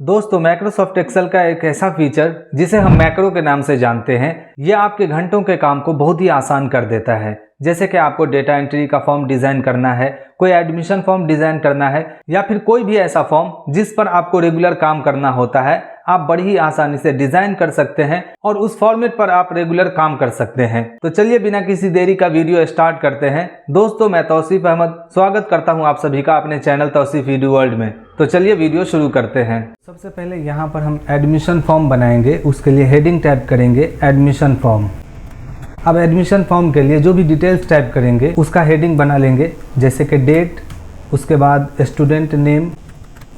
दोस्तों Microsoft Excel का एक ऐसा फीचर जिसे हम मैक्रो के नाम से जानते हैं, यह आपके घंटों के काम को बहुत ही आसान कर देता है। जैसे कि आपको डेटा एंट्री का फॉर्म डिज़ाइन करना है, कोई एडमिशन फॉर्म डिज़ाइन करना है या फिर कोई भी ऐसा फॉर्म जिस पर आपको रेगुलर काम करना होता है, आप बड़ी ही आसानी से डिज़ाइन कर सकते हैं और उस फॉर्मेट पर आप रेगुलर काम कर सकते हैं। तो चलिए बिना किसी देरी का वीडियो स्टार्ट करते हैं। दोस्तों मैं तौसीफ अहमद स्वागत करता हूं आप सभी का अपने चैनल तौसीफ वीडियो वर्ल्ड में। तो चलिए वीडियो शुरू करते हैं। सबसे पहले यहाँ पर हम एडमिशन फॉर्म बनाएंगे, उसके लिए हेडिंग टाइप करेंगे एडमिशन फॉर्म। अब एडमिशन फॉर्म के लिए जो भी डिटेल्स टाइप करेंगे उसका हेडिंग बना लेंगे, जैसे कि डेट, उसके बाद स्टूडेंट नेम,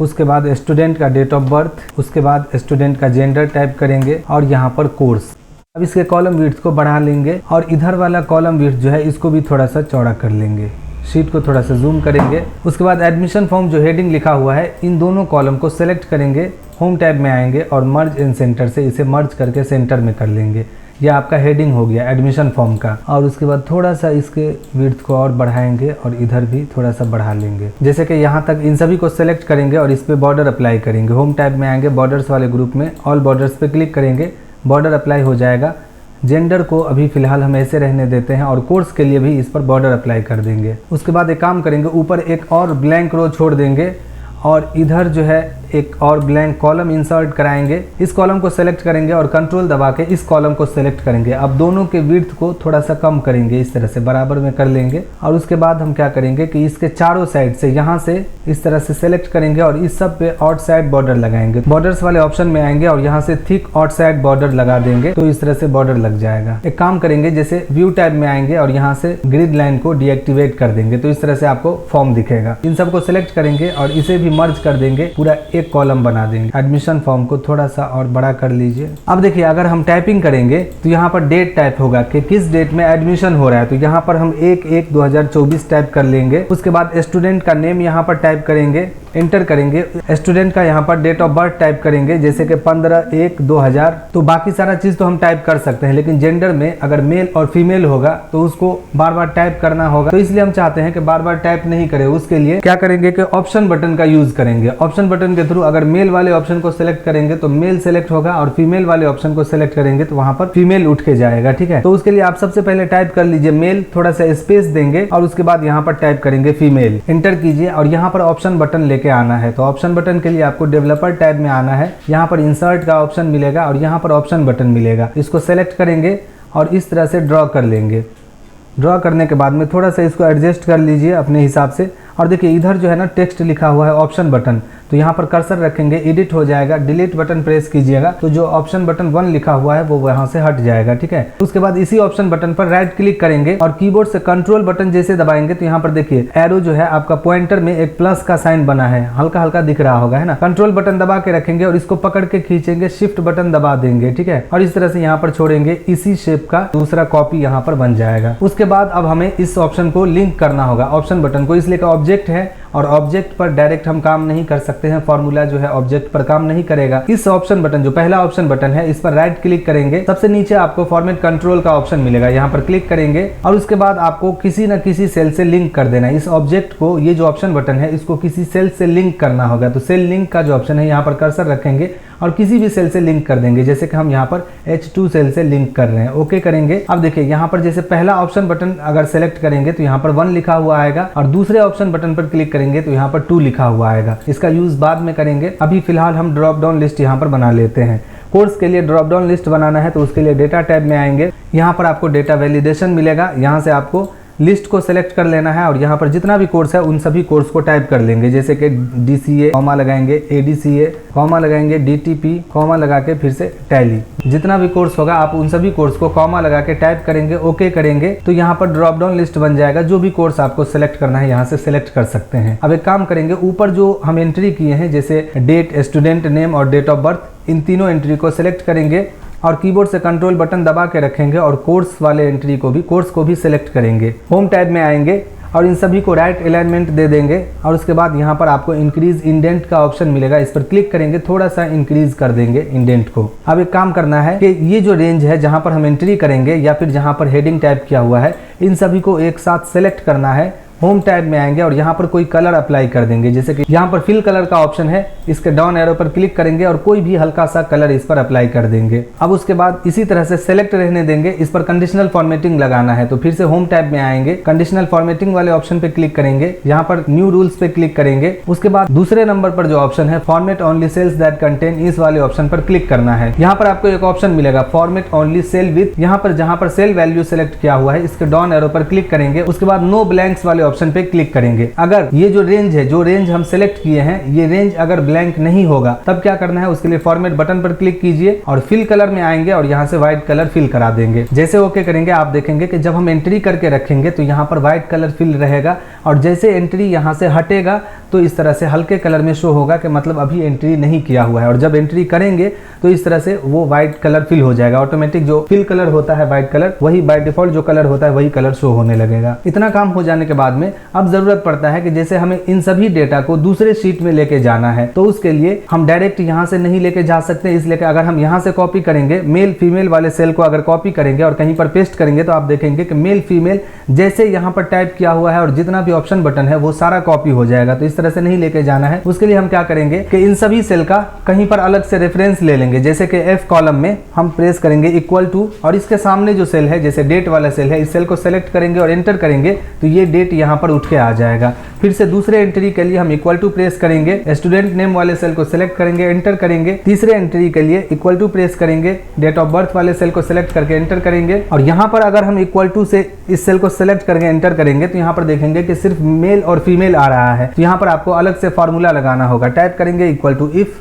उसके बाद स्टूडेंट का डेट ऑफ बर्थ, उसके बाद स्टूडेंट का जेंडर टाइप करेंगे और यहाँ पर कोर्स। अब इसके कॉलम विड्थ को बढ़ा लेंगे और इधर वाला कॉलम विड्थ जो है इसको भी थोड़ा सा चौड़ा कर लेंगे। शीट को थोड़ा सा जूम करेंगे। उसके बाद एडमिशन फॉर्म जो हेडिंग लिखा हुआ है इन दोनों कॉलम को सेलेक्ट करेंगे, होम टैब में आएंगे और मर्ज इन सेंटर से इसे मर्ज करके सेंटर में कर लेंगे। यह आपका हेडिंग हो गया एडमिशन फॉर्म का। और उसके बाद थोड़ा सा इसके विड्थ को और बढ़ाएंगे और इधर भी थोड़ा सा बढ़ा लेंगे, जैसे कि यहाँ तक इन सभी को सेलेक्ट करेंगे और इस पे बॉर्डर अप्लाई करेंगे। होम टैब में आएंगे, बॉर्डर्स वाले ग्रुप में ऑल बॉर्डर्स पे क्लिक करेंगे, बॉर्डर अप्लाई हो जाएगा। जेंडर को अभी फ़िलहाल हम ऐसे रहने देते हैं और कोर्स के लिए भी इस पर बॉर्डर अप्लाई कर देंगे। उसके बाद एक काम करेंगे, ऊपर एक और ब्लैंक रो छोड़ देंगे और इधर जो है एक और ब्लैंक कॉलम इंसर्ट कराएंगे। इस कॉलम को सेलेक्ट करेंगे और कंट्रोल दबा के इस कॉलम को सेलेक्ट करेंगे। अब दोनों के विड्थ को थोड़ा सा कम करेंगे, इस तरह से बराबर में कर लेंगे। और उसके बाद हम क्या करेंगे कि इसके चारों साइड से यहाँ से इस तरह से सेलेक्ट करेंगे और इस सब पे आउट साइड बॉर्डर लगाएंगे। बॉर्डर्स वाले ऑप्शन में आएंगे और यहाँ से थिक आउट साइड बॉर्डर लगा देंगे, तो इस तरह से बॉर्डर लग जाएगा। एक काम करेंगे, जैसे व्यू टैब में आएंगे और यहाँ से ग्रिड लाइन को डीएक्टिवेट कर देंगे, तो इस तरह से आपको फॉर्म दिखेगा। इन सबको सेलेक्ट करेंगे और इसे भी मर्ज कर देंगे, पूरा एक कॉलम बना देंगे। एडमिशन फॉर्म को थोड़ा सा और बड़ा कर लीजिए। अब देखिए अगर हम टाइपिंग करेंगे तो यहाँ पर डेट टाइप होगा कि किस डेट में एडमिशन हो रहा है, तो यहाँ पर हम 1/1/2024 टाइप कर लेंगे। उसके बाद स्टूडेंट का नेम यहाँ पर टाइप करेंगे, एंटर करेंगे। स्टूडेंट का यहाँ पर डेट ऑफ बर्थ टाइप करेंगे, जैसे कि 15/1/2000। तो बाकी सारा चीज तो हम टाइप कर सकते हैं, लेकिन जेंडर में अगर मेल और फीमेल होगा तो उसको बार बार टाइप करना होगा, तो इसलिए हम चाहते हैं कि बार बार टाइप नहीं करें। उसके लिए क्या करेंगे कि ऑप्शन बटन का यूज करेंगे। ऑप्शन बटन के थ्रू अगर मेल वाले ऑप्शन को सिलेक्ट करेंगे तो मेल सेलेक्ट होगा और फीमेल वाले ऑप्शन को सिलेक्ट करेंगे तो वहां पर फीमेल उठ के जाएगा। ठीक है, तो उसके लिए आप सबसे पहले टाइप कर लीजिए मेल, थोड़ा सा स्पेस देंगे और उसके बाद यहाँ पर टाइप करेंगे फीमेल, एंटर कीजिए और यहाँ पर ऑप्शन बटन लेके आना है। तो ऑप्शन बटन के लिए आपको डेवलपर टैब में आना है, यहाँ पर इंसर्ट का ऑप्शन मिलेगा और यहाँ पर ऑप्शन बटन मिलेगा। इसको सेलेक्ट करेंगे और इस तरह से ड्रॉ कर लेंगे। ड्रॉ करने के बाद में थोड़ा सा इसको एडजस्ट कर लीजिए अपने हिसाब से। और देखिए इधर जो है ना टेक्स्ट लिखा हुआ है ऑप्शन बटन, तो यहाँ पर कर्सर रखेंगे, एडिट हो जाएगा। डिलीट बटन प्रेस कीजिएगा तो जो ऑप्शन बटन 1 लिखा हुआ है वो वहाँ से हट जाएगा। ठीक है, उसके बाद इसी ऑप्शन बटन पर राइट क्लिक करेंगे और कीबोर्ड से कंट्रोल बटन जैसे दबाएंगे तो यहाँ पर देखिए एरो जो है आपका पॉइंटर में एक प्लस का साइन बना है, हल्का हल्का दिख रहा होगा, है ना। कंट्रोल बटन दबा के रखेंगे और इसको पकड़ के खींचेंगे, शिफ्ट बटन दबा देंगे। ठीक है, और इस तरह से यहाँ पर छोड़ेंगे, इसी शेप का दूसरा कॉपी यहाँ पर बन जाएगा। उसके बाद अब हमें इस ऑप्शन को लिंक करना होगा ऑप्शन बटन को, इसलिए का ऑब्जेक्ट है और ऑब्जेक्ट पर डायरेक्ट हम काम नहीं कर सकते हैं, फॉर्मूला जो है ऑब्जेक्ट पर काम नहीं करेगा। इस ऑप्शन बटन जो पहला ऑप्शन बटन है इस पर राइट क्लिक करेंगे, सबसे नीचे आपको फॉर्मेट कंट्रोल का ऑप्शन मिलेगा, यहाँ पर क्लिक करेंगे और उसके बाद आपको किसी न किसी सेल से लिंक कर देना है इस ऑब्जेक्ट को। ये जो ऑप्शन बटन है इसको किसी सेल से लिंक करना होगा, तो सेल लिंक का जो ऑप्शन है यहाँ पर कर्सर रखेंगे और किसी भी सेल से लिंक कर देंगे, जैसे कि हम यहाँ पर H2 सेल से लिंक कर रहे हैं। ओके करेंगे। अब देखिए यहाँ पर जैसे पहला ऑप्शन बटन अगर सेलेक्ट करेंगे तो यहाँ पर 1 लिखा हुआ आएगा और दूसरे ऑप्शन बटन पर क्लिक करेंगे तो यहाँ पर 2 लिखा हुआ आएगा। इसका यूज बाद में करेंगे, अभी फिलहाल हम ड्रॉप डाउन लिस्ट यहाँ पर बना लेते हैं। कोर्स के लिए ड्रॉप डाउन लिस्ट बनाना है तो उसके लिए डेटा टैब में आएंगे, यहाँ पर आपको डेटा वैलिडेशन मिलेगा, यहाँ से आपको लिस्ट को सेलेक्ट कर लेना है और यहाँ पर जितना भी कोर्स है उन सभी कोर्स को टाइप कर लेंगे, जैसे कि DCA कॉमा लगाएंगे, ADCA कॉमा लगाएंगे, DTP कॉमा लगा के फिर से टैली। जितना भी कोर्स होगा आप उन सभी कोर्स को कॉमा लगा के टाइप करेंगे, ओके करेंगे तो यहाँ पर ड्रॉप डाउन लिस्ट बन जाएगा। जो भी कोर्स आपको सेलेक्ट करना है यहाँ से सेलेक्ट कर सकते हैं। अब एक काम करेंगे, ऊपर जो हम एंट्री किए हैं जैसे डेट, स्टूडेंट नेम और डेट ऑफ बर्थ, इन तीनों एंट्री को सिलेक्ट करेंगे और कीबोर्ड से कंट्रोल बटन दबा के रखेंगे और कोर्स वाले एंट्री को भी, कोर्स को भी सिलेक्ट करेंगे। होम टैब में आएंगे और इन सभी को राइट अलाइनमेंट दे देंगे और उसके बाद यहाँ पर आपको इंक्रीज इंडेंट का ऑप्शन मिलेगा, इस पर क्लिक करेंगे, थोड़ा सा इंक्रीज कर देंगे इंडेंट को। अब एक काम करना है कि ये जो रेंज है जहाँ पर हम एंट्री करेंगे या फिर जहाँ पर हेडिंग टाइप किया हुआ है इन सभी को एक साथ सेलेक्ट करना है होम टैब में आएंगे और यहाँ पर कोई कलर अप्लाई कर देंगे। जैसे कि यहाँ पर फिल कलर का ऑप्शन है, इसके डाउन एरो पर क्लिक करेंगे और कोई भी हल्का सा कलर इस पर अप्लाई कर देंगे। अब उसके बाद इसी तरह से सेलेक्ट रहने देंगे, इस पर कंडीशनल फॉर्मेटिंग लगाना है। तो फिर से होम टैब में आएंगे, कंडीशनल फॉर्मेटिंग वाले ऑप्शन पे क्लिक करेंगे, यहाँ पर न्यू रूल्स पे क्लिक करेंगे। उसके बाद दूसरे नंबर पर जो ऑप्शन है format only cells that contain, इस वाले ऑप्शन पर क्लिक करना है। यहाँ पर आपको एक ऑप्शन मिलेगा फॉर्मेट ओनली सेल विथ, यहाँ पर जहाँ पर सेल वैल्यू सेलेक्ट किया हुआ है इसके डाउन एरो पर क्लिक करेंगे। उसके बाद नो ब्लैंक्स वाले ऑप्शन पे क्लिक करेंगे। अगर ये जो रेंज है, जो रेंज हम सेलेक्ट किए हैं, ये रेंज अगर ब्लैंक नहीं होगा तब क्या करना है, उसके लिए फॉर्मेट बटन पर क्लिक कीजिए और फिल कलर में आएंगे और यहाँ से व्हाइट कलर फिल करा देंगे। जैसे ओके करेंगे आप देखेंगे कि जब हम एंट्री करके रखेंगे तो यहाँ पर व्हाइट कलर फिल रहेगा और जैसे एंट्री यहाँ से हटेगा तो इस तरह से हल्के कलर में शो होगा कि मतलब अभी एंट्री नहीं किया हुआ है। और जब एंट्री करेंगे तो इस तरह से वो व्हाइट कलर फिल हो जाएगा। ऑटोमेटिक जो फिल कलर होता है व्हाइट कलर, वही बाय डिफॉल्ट जो कलर होता है वही कलर शो होने लगेगा। इतना काम हो जाने के बाद में अब जरूरत पड़ता है कि जैसे हमें इन सभी डेटा को दूसरे शीट में लेके जाना है, तो उसके लिए हम डायरेक्ट यहाँ से नहीं लेके जा सकते। इसलिए कि अगर हम यहाँ से कॉपी करेंगे, मेल फीमेल वाले सेल को अगर कॉपी करेंगे और कहीं पर पेस्ट करेंगे तो आप देखेंगे कि मेल फीमेल जैसे यहाँ पर टाइप किया हुआ है और जितना भी ऑप्शन बटन है वो सारा कॉपी हो जाएगा। तो इस तरह से नहीं लेके जाना है। उसके लिए हम क्या करेंगे कि इन सभी सेल का कहीं पर अलग से रेफरेंस ले लेंगे। जैसे कि F कॉलम में हम प्रेस करेंगे इक्वल टू और इसके सामने जो सेल है, जैसे डेट वाला सेल है, इस सेल को सेलेक्ट करेंगे और एंटर करेंगे तो ये डेट यहाँ पर उठ के आ जाएगा। फिर से दूसरे एंट्री के लिए हम इक्वल टू प्रेस करेंगे, स्टूडेंट नेम वाले सेल को सिलेक्ट करेंगे, एंटर करेंगे। तीसरे एंट्री के लिए इक्वल टू प्रेस करेंगे, डेट ऑफ बर्थ वाले सेल को सिलेक्ट करके एंटर करेंगे। और यहाँ पर अगर हम इक्वल टू से इस सेल को सिलेक्ट करके एंटर करेंगे तो यहाँ पर देखेंगे कि सिर्फ मेल और फीमेल आ रहा है। तो यहाँ पर आपको अलग से फॉर्मूला लगाना होगा। टाइप करेंगे equal to if,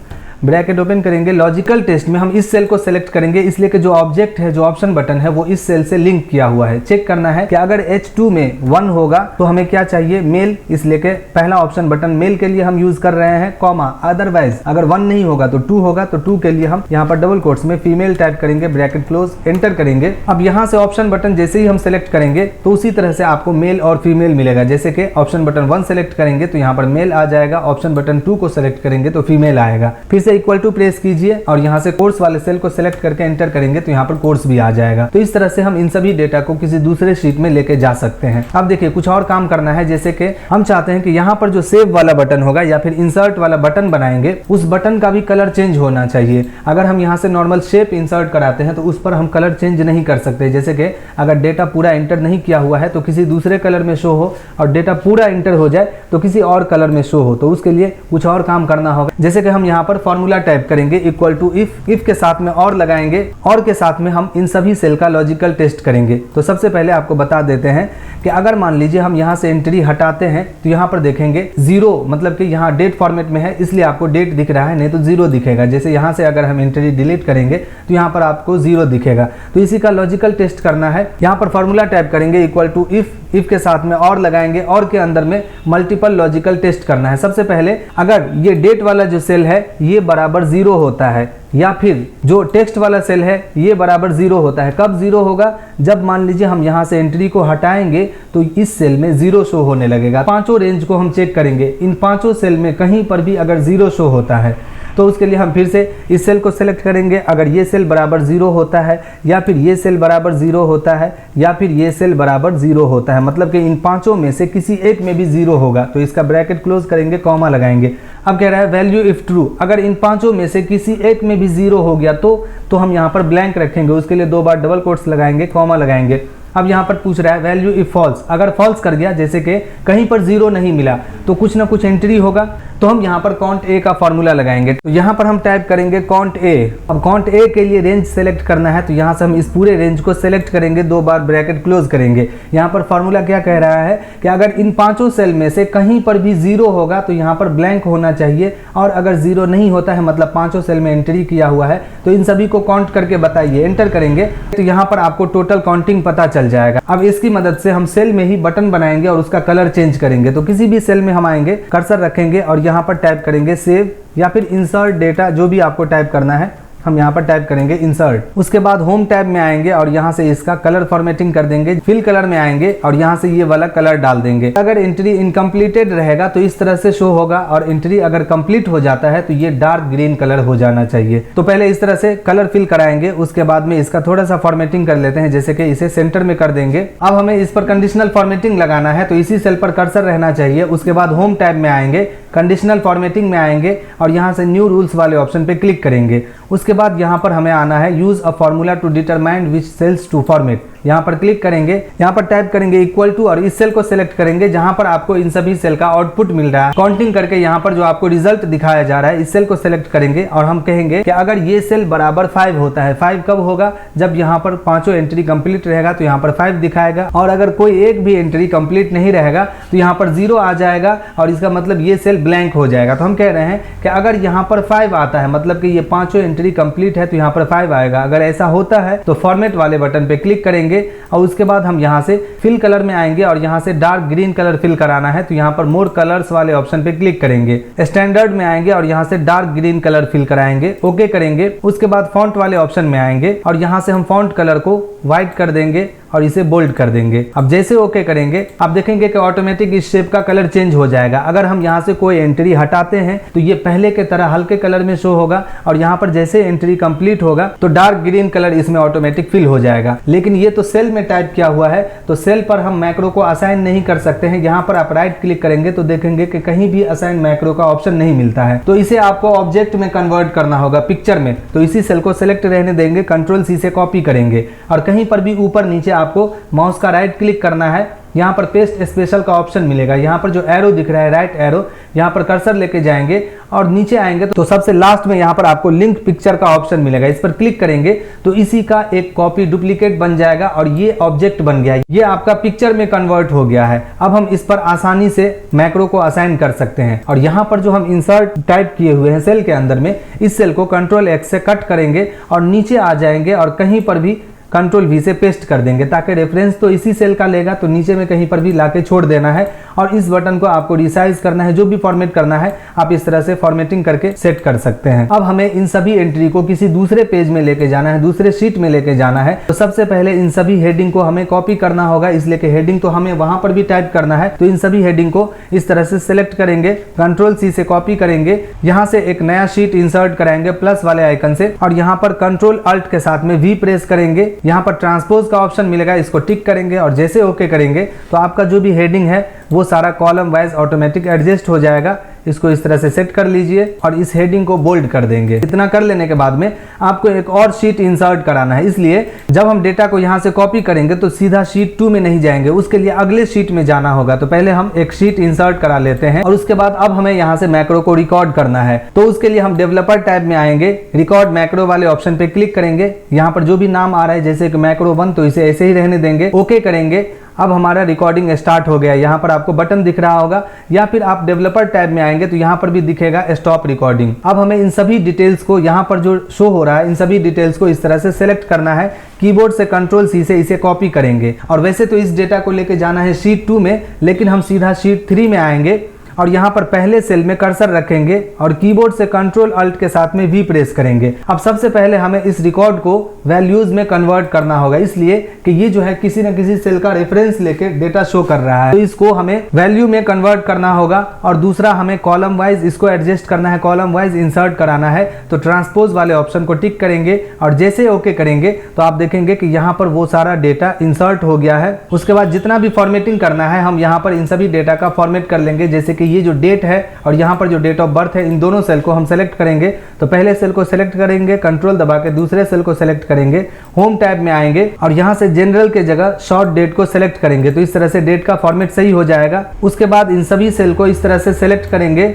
bracket open करेंगे, लॉजिकल टेस्ट में हम इस सेल को सेलेक्ट करेंगे, इसलिए कि जो ऑब्जेक्ट है, जो ऑप्शन बटन है वो इस सेल से लिंक किया हुआ है। चेक करना है कि अगर H2 में 1 होगा तो हमें क्या चाहिए, मेल, इसलिए कि पहला ऑप्शन बटन मेल के लिए हम यूज कर रहे हैं, कॉमा। अदरवाइज अगर 1 नहीं होगा तो 2 होगा, तो 2 के लिए हम यहाँ पर डबल कोट्स में फीमेल टाइप करेंगे, ब्रैकेट क्लोज, एंटर करेंगे। अब यहाँ से ऑप्शन बटन जैसे ही हम सेलेक्ट करेंगे तो उसी तरह से आपको मेल और फीमेल मिलेगा। जैसे कि ऑप्शन बटन 1 सेलेक्ट करेंगे तो यहाँ पर मेल आ जाएगा, ऑप्शन बटन 2 को सेलेक्ट करेंगे तो फीमेल आएगा। फिर से इक्वल टू प्रेस कीजिए और यहाँ से कोर्स वाले सेल को सिलेक्ट करके एंटर करेंगे तो यहाँ पर कोर्स भी आ जाएगा। तो इस तरह से हम इन सभी डेटा को किसी दूसरे शीट में लेके जा सकते हैं। अब देखिए कुछ और काम करना है। जैसे कि हम चाहते हैं कि यहाँ पर जो सेव वाला बटन होगा या फिर इंसर्ट वाला बटन बनाएंगे, उस बटन का भी कलर चेंज होना चाहिए। अगर हम यहाँ से नॉर्मल शेप इंसर्ट कराते हैं तो उस पर हम कलर चेंज नहीं कर सकते। जैसे कि अगर डेटा पूरा एंटर नहीं किया हुआ है तो किसी दूसरे कलर में शो हो, और डेटा पूरा एंटर हो जाए तो किसी और कलर में शो हो, तो उसके लिए कुछ और काम करना होगा। जैसे कि हम यहाँ पर फॉर्मूला टाइप करेंगे इक्वल टू इफ के साथ में और लगाएंगे, और के साथ में हम इन सभी सेल का लॉजिकल टेस्ट करेंगे। तो सबसे पहले आपको बता देते हैं कि अगर मान लीजिए हम यहाँ से एंट्री हटाते हैं तो यहाँ पर देखेंगे 0, मतलब कि यहाँ डेट फॉर्मेट में है इसलिए आपको डेट दिख रहा है, नहीं तो 0 दिखेगा। जैसे यहाँ से अगर हम एंट्री डिलीट करेंगे तो यहाँ पर आपको 0 दिखेगा। तो इसी का लॉजिकल टेस्ट करना है। यहाँ पर फॉर्मूला टाइप करेंगे इक्वल टू इफ के साथ में और लगाएंगे, और के अंदर में मल्टीपल लॉजिकल टेस्ट करना है। सबसे पहले अगर ये डेट वाला जो सेल है ये बराबर 0 होता है, या फिर जो टेक्स्ट वाला सेल है ये बराबर 0 होता है। कब 0 होगा, जब मान लीजिए हम यहाँ से एंट्री को हटाएंगे तो इस सेल में 0 शो होने लगेगा। पांचों रेंज को हम चेक करेंगे, इन पांचों सेल में कहीं पर भी अगर 0 शो होता है तो उसके लिए हम फिर से इस सेल को सेलेक्ट करेंगे। अगर ये सेल बराबर 0 होता है, या फिर ये सेल बराबर 0 होता है, या फिर ये सेल बराबर 0 होता है, मतलब कि इन पांचों में से किसी एक में भी 0 होगा, तो इसका ब्रैकेट क्लोज करेंगे, कॉमा लगाएंगे। अब कह रहा है वैल्यू इफ ट्रू, अगर इन पांचों में से किसी एक में भी 0 हो गया तो हम यहाँ पर ब्लैंक रखेंगे। उसके लिए 2 बार डबल कोट्स लगाएंगे, कॉमा लगाएंगे। अब यहाँ पर पूछ रहा है वैल्यू इफ फॉल्स, अगर फॉल्स कर गया, जैसे कि कहीं पर 0 नहीं मिला तो कुछ ना कुछ एंट्री होगा, तो हम यहाँ पर काउंट ए का फॉर्मूला लगाएंगे। तो यहाँ पर हम टाइप करेंगे काउंट ए। अब काउंट ए के लिए रेंज सेलेक्ट करना है, तो यहाँ से हम इस पूरे रेंज को सेलेक्ट करेंगे, 2 बार ब्रैकेट क्लोज करेंगे। यहाँ पर फॉर्मूला क्या कह रहा है कि अगर इन पांचों सेल में से कहीं पर भी 0 होगा तो यहाँ पर ब्लैंक होना चाहिए, और अगर 0 नहीं होता है, मतलब पांचों सेल में एंट्री किया हुआ है, तो इन सभी को काउंट करके बताइए। एंटर करेंगे तो यहाँ पर आपको टोटल काउंटिंग पता चल जाएगा। अब इसकी मदद से हम सेल में ही बटन बनाएंगे और उसका कलर चेंज करेंगे। तो किसी भी सेल में हम आएंगे, कर्सर रखेंगे और यहाँ पर टाइप करेंगे सेव, या फिर इंसर्ट डेटा, जो भी आपको टाइप करना है हम यहाँ पर टाइप करेंगे इंसर्ट। उसके बाद होम टैब में आएंगे और यहाँ से इसका कलर फॉर्मेटिंग कर देंगे, फिल कलर में आएंगे और यहाँ से ये वाला कलर डाल देंगे। अगर एंट्री इनकम्प्लीटेड रहेगा तो इस तरह से शो होगा, और एंट्री अगर कंप्लीट हो जाता है तो ये डार्क ग्रीन कलर हो जाना चाहिए। तो पहले इस तरह से कलर फिल कराएंगे, उसके बाद में इसका थोड़ा सा फॉर्मेटिंग कर लेते हैं, जैसे कि इसे सेंटर में कर देंगे। अब हमें इस पर कंडीशनल फॉर्मेटिंग लगाना है, तो इसी सेल पर कर्सर रहना चाहिए। उसके बाद होम टैब में आएंगे, कंडीशनल फॉर्मेटिंग में आएंगे और यहाँ से न्यू रूल्स वाले ऑप्शन पे क्लिक करेंगे। उसके बाद यहाँ पर हमें आना है use a formula to determine which cells to format, यहाँ पर क्लिक करेंगे, यहाँ पर टाइप करेंगे इक्वल टू और इस सेल को सिलेक्ट करेंगे जहाँ पर आपको इन सभी सेल का आउटपुट मिल रहा है। काउंटिंग करके यहाँ पर जो आपको रिजल्ट दिखाया जा रहा है इस सेल को सिलेक्ट करेंगे और हम कहेंगे कि अगर ये सेल बराबर 5 होता है, 5 कब होगा, जब यहाँ पर पांचों एंट्री कंप्लीट रहेगा तो यहाँ पर 5 दिखाएगा, और अगर कोई एक भी एंट्री कंप्लीट नहीं रहेगा तो यहाँ पर 0 आ जाएगा और इसका मतलब ये सेल ब्लैंक हो जाएगा। तो हम कह रहे हैं कि अगर यहाँ पर 5 आता है मतलब कि ये पांचों एंट्री कंप्लीट है तो यहाँ पर 5 आएगा। अगर ऐसा होता है तो फॉर्मेट वाले बटन पे क्लिक करेंगे और उसके बाद हम यहाँ से फिल कलर में आएंगे और यहाँ से डार्क ग्रीन कलर फिल कराना है तो यहाँ पर मोर कलर्स वाले ऑप्शन पे क्लिक करेंगे। स्टैंडर्ड में आएंगे और यहाँ से डार्क ग्रीन कलर फिल कराएंगे, ओके करेंगे। उसके बाद फॉन्ट वाले ऑप्शन में आएंगे और यहाँ से हम फॉन्ट कलर को व्हाइट कर देंगे और इसे बोल्ड कर देंगे। अब जैसे ओके करेंगे आप देखेंगे कि ऑटोमेटिक इस शेप का कलर चेंज हो जाएगा। अगर हम यहाँ से कोई एंट्री हटाते हैं तो ये पहले के तरह हल्के कलर में शो होगा और यहाँ पर जैसे एंट्री कंप्लीट होगा तो डार्क ग्रीन कलर इसमें ऑटोमेटिक फिल हो जाएगा। लेकिन ये तो सेल में टाइप किया हुआ है तो सेल पर हम मैक्रो को असाइन नहीं कर सकते हैं। यहाँ पर आप राइट क्लिक करेंगे तो देखेंगे कि कहीं भी असाइन मैक्रो का ऑप्शन नहीं मिलता है, तो इसे आपको ऑब्जेक्ट में कन्वर्ट करना होगा, पिक्चर में। तो इसी सेल को सिलेक्ट रहने देंगे, कंट्रोल सी से कॉपी करेंगे और कहीं पर भी ऊपर नीचे आपको माउस का राइट क्लिक करना है। यहाँ पर पेस्ट स्पेशल का ऑप्शन मिलेगा, यहाँ पर जो एरो दिख रहा है राइट एरो, यहाँ पर कर्सर लेके जाएंगे और नीचे आएंगे तो सबसे लास्ट में यहाँ पर आपको लिंक पिक्चर का ऑप्शन मिलेगा। इस पर क्लिक करेंगे तो इसी का एक कॉपी डुप्लीकेट बन जाएगा और ये ऑब्जेक्ट बन गया, ये आपका पिक्चर में कन्वर्ट हो गया है। अब हम इस पर आसानी से मैक्रो को असाइन कर सकते हैं और यहाँ पर जो हम इंसर्ट टाइप किए हुए हैं सेल के अंदर में, इस सेल को कंट्रोल एक्स से कट करेंगे और नीचे आ जाएंगे और कहीं पर भी कंट्रोल वी से पेस्ट कर देंगे ताकि रेफरेंस तो इसी सेल का लेगा, तो नीचे में कहीं पर भी लाके छोड़ देना है। और इस बटन को आपको रिसाइज करना है, जो भी फॉर्मेट करना है आप इस तरह से फॉर्मेटिंग करके सेट कर सकते हैं। अब हमें इन सभी एंट्री को किसी दूसरे पेज में लेके जाना है, दूसरे शीट में लेके जाना है। तो सबसे पहले इन सभी हेडिंग को हमें कॉपी करना होगा, इसलिए कि हेडिंग तो हमें वहां पर भी टाइप करना है। तो इन सभी हेडिंग को इस तरह से सिलेक्ट करेंगे, कंट्रोल सी से कॉपी करेंगे, यहाँ से एक नया शीट इंसर्ट कराएंगे प्लस वाले आइकन से और यहाँ पर कंट्रोल अल्ट के साथ में वी प्रेस करेंगे। यहाँ पर ट्रांसपोज का ऑप्शन मिलेगा, इसको टिक करेंगे और जैसे ओके करेंगे तो आपका जो भी हेडिंग है वो सारा कॉलम वाइज ऑटोमेटिक एडजस्ट हो जाएगा। इसको इस तरह से सेट कर लीजिए और इस हेडिंग को बोल्ड कर देंगे। इतना कर लेने के बाद में आपको एक और शीट इंसर्ट कराना है, इसलिए जब हम डेटा को यहाँ से कॉपी करेंगे तो सीधा शीट 2 में नहीं जाएंगे, उसके लिए अगले शीट में जाना होगा। तो पहले हम एक शीट इंसर्ट करा लेते हैं और उसके बाद अब हमें यहाँ से मैक्रो को रिकॉर्ड करना है। तो उसके लिए हम डेवलपर टैब में आएंगे, रिकॉर्ड मैक्रो वाले ऑप्शन पे क्लिक करेंगे। यहाँ पर जो भी नाम आ रहा है जैसे कि मैक्रो 1 तो इसे ऐसे ही रहने देंगे, ओके करेंगे। अब हमारा रिकॉर्डिंग स्टार्ट हो गया। यहाँ पर आपको बटन दिख रहा होगा या फिर आप डेवलपर टैब में आएंगे तो यहाँ पर भी दिखेगा स्टॉप रिकॉर्डिंग। अब हमें इन सभी डिटेल्स को यहाँ पर जो शो हो रहा है इन सभी डिटेल्स को इस तरह से सेलेक्ट करना है। कीबोर्ड से कंट्रोल सी से इसे कॉपी करेंगे और वैसे तो इस डेटा को लेके जाना है शीट 2 में, लेकिन हम सीधा शीट 3 में आएंगे और यहाँ पर पहले सेल में कर्सर रखेंगे और कीबोर्ड से कंट्रोल अल्ट के साथ में वी प्रेस करेंगे। अब सबसे पहले हमें इस रिकॉर्ड को वैल्यूज में कन्वर्ट करना होगा, इसलिए कि ये जो है किसी न किसी सेल का रेफरेंस लेके डेटा शो कर रहा है, तो इसको हमें वैल्यू में कन्वर्ट करना होगा। और दूसरा हमें कॉलम वाइज इसको एडजस्ट करना है, कॉलम वाइज इंसर्ट कराना है। तो ट्रांसपोज वाले ऑप्शन को टिक करेंगे और जैसे ओके करेंगे तो आप देखेंगे कि यहाँ पर वो सारा डेटा इंसर्ट हो गया है। उसके बाद जितना भी फॉर्मेटिंग करना है हम यहाँ पर इन सभी डेटा का फॉर्मेट कर लेंगे, जैसे कि ये जो डेट है और यहाँ पर जो डेट ऑफ बर्थ है, इन दोनों सेल को हम सेलेक्ट करेंगे। तो पहले सेल को सेलेक्ट करेंगे, कंट्रोल दबा के दूसरे सेल को सेलेक्ट करेंगे, होम टैब में आएंगे और यहाँ से जनरल के जगह शॉर्ट डेट को सेलेक्ट करेंगे। तो इस तरह से डेट का फॉर्मेट सही हो जाएगा। उसके बाद इन सभी सेल को इस तरह से सेलेक्ट करेंगे,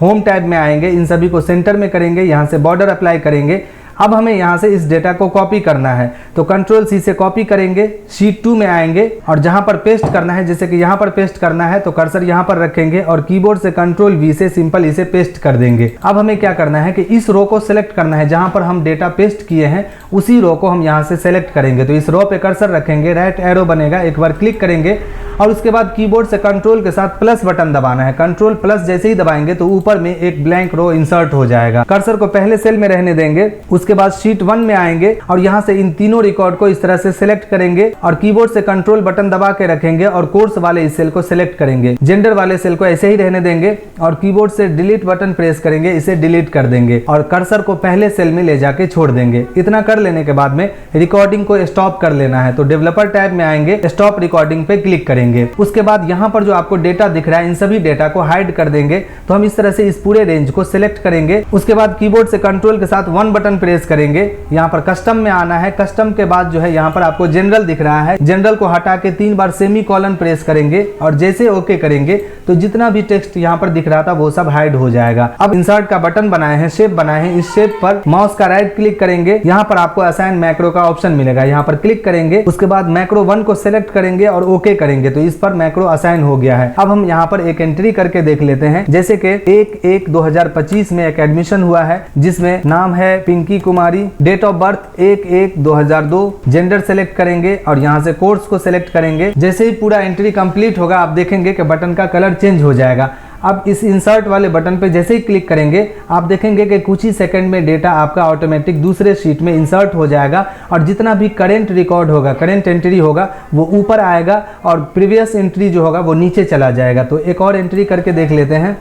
होम टैब में आएंगे, इन सभी को सेंटर में करेंगे, यहाँ से बॉर्डर अप्लाई करेंगे। अब हमें यहाँ से इस डेटा को कॉपी करना है, तो कंट्रोल सी से कॉपी करेंगे, शीट 2 में आएंगे और जहां पर पेस्ट करना है, जैसे कि यहाँ पर पेस्ट करना है तो कर्सर यहाँ पर रखेंगे और कीबोर्ड से कंट्रोल वी से सिंपल इसे पेस्ट कर देंगे। अब हमें क्या करना है कि इस रो को सिलेक्ट करना है, जहां पर हम डेटा पेस्ट किए हैं उसी रो को हम यहाँ से सेलेक्ट करेंगे। तो इस रो पे कर्सर रखेंगे, राइट एरो बनेगा, एक बार क्लिक करेंगे और उसके बाद कीबोर्ड से कंट्रोल के साथ प्लस बटन दबाना है। कंट्रोल प्लस जैसे ही दबाएंगे तो ऊपर में एक ब्लैंक रो इंसर्ट हो जाएगा। कर्सर को पहले सेल में रहने देंगे, उसके उसके बाद शीट 1 में आएंगे और यहाँ से इन तीनों रिकॉर्ड को इस तरह से सिलेक्ट करेंगे और कीबोर्ड से कंट्रोल बटन दबा के रखेंगे और कोर्स वाले इस सेल को सिलेक्ट करेंगे। जेंडर वाले सेल को ऐसे ही रहने देंगे और कीबोर्ड से डिलीट बटन प्रेस करेंगे, इसे डिलीट कर देंगे और कर्सर को पहले सेल में ले जाके छोड़ देंगे। इतना कर लेने के बाद में रिकॉर्डिंग को स्टॉप कर लेना है, तो डेवलपर टैब में आएंगे, स्टॉप रिकॉर्डिंग पे क्लिक करेंगे। उसके बाद यहाँ पर जो आपको डेटा दिख रहा है इन सभी डेटा को हाइड कर देंगे। तो हम इस तरह से इस पूरे रेंज को सिलेक्ट करेंगे। उसके बाद कीबोर्ड से कंट्रोल के साथ 1 बटन प्रेस करेंगे, यहाँ पर कस्टम में आना है। कस्टम के बाद जो है यहाँ पर आपको जनरल दिख रहा है, जनरल को हटा के 3 बार सेमी कॉलन प्रेस करेंगे और जैसे ओके करेंगे तो जितना भी टेक्स्ट यहाँ पर दिख रहा था वो सब हाइड हो जाएगा। अब इंसर्ट का बटन बनाए हैं, शेप बनाए हैं, इस शेप पर माउस का राइट क्लिक करेंगे, यहाँ पर आपको असाइन मैक्रो का ऑप्शन मिलेगा, यहाँ पर क्लिक करेंगे। उसके बाद मैक्रो 1 को सिलेक्ट करेंगे और ओके करेंगे तो इस पर मैक्रो असाइन हो गया है। अब हम यहाँ पर एक एंट्री करके देख लेते हैं, जैसे कि 1/1/2025 में एक एडमिशन हुआ है जिसमें नाम है Pinky Kumari, date of birth 1/1/2002, gender select करेंगे और यहाँ से कोर्स को सिलेक्ट करेंगे। जैसे ही पूरा एंट्री कंप्लीट होगा आप देखेंगे कि बटन का कलर चेंज हो जाएगा। अब इस इंसर्ट वाले बटन पे जैसे ही क्लिक करेंगे आप देखेंगे कि कुछ ही सेकंड में डेटा आपका ऑटोमेटिक दूसरे शीट में इंसर्ट हो जाएगा और जितना भी करंट रिकॉर्ड होगा, करंट एंट्री होगा वो ऊपर आएगा और प्रीवियस एंट्री जो होगा वो नीचे चला जाएगा। तो एक और एंट्री करके देख लेते हैं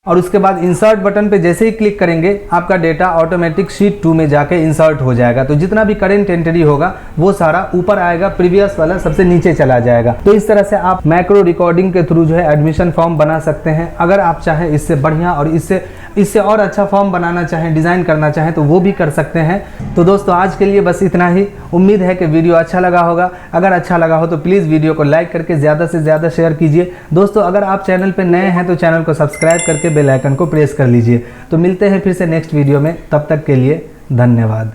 और उसके बाद इंसर्ट बटन पे जैसे ही क्लिक करेंगे आपका डेटा ऑटोमेटिक शीट 2 में जाके इंसर्ट हो जाएगा। तो जितना भी करंट एंट्री होगा वो सारा ऊपर आएगा, प्रीवियस वाला सबसे नीचे चला जाएगा। तो इस तरह से आप मैक्रो रिकॉर्डिंग के थ्रू जो है एडमिशन फॉर्म बना सकते हैं। अगर आप चाहें इससे बढ़िया और इससे और अच्छा फॉर्म बनाना चाहें, डिज़ाइन करना चाहें तो वो भी कर सकते हैं। तो दोस्तों आज के लिए बस इतना ही। उम्मीद है कि वीडियो अच्छा लगा होगा। अगर अच्छा लगा हो तो प्लीज़ वीडियो को लाइक करके ज़्यादा से ज़्यादा शेयर कीजिए। दोस्तों अगर आप चैनल पर नए हैं तो चैनल को सब्सक्राइब करके बेल आइकन को प्रेस कर लीजिए। तो मिलते हैं फिर से नेक्स्ट वीडियो में, तब तक के लिए धन्यवाद।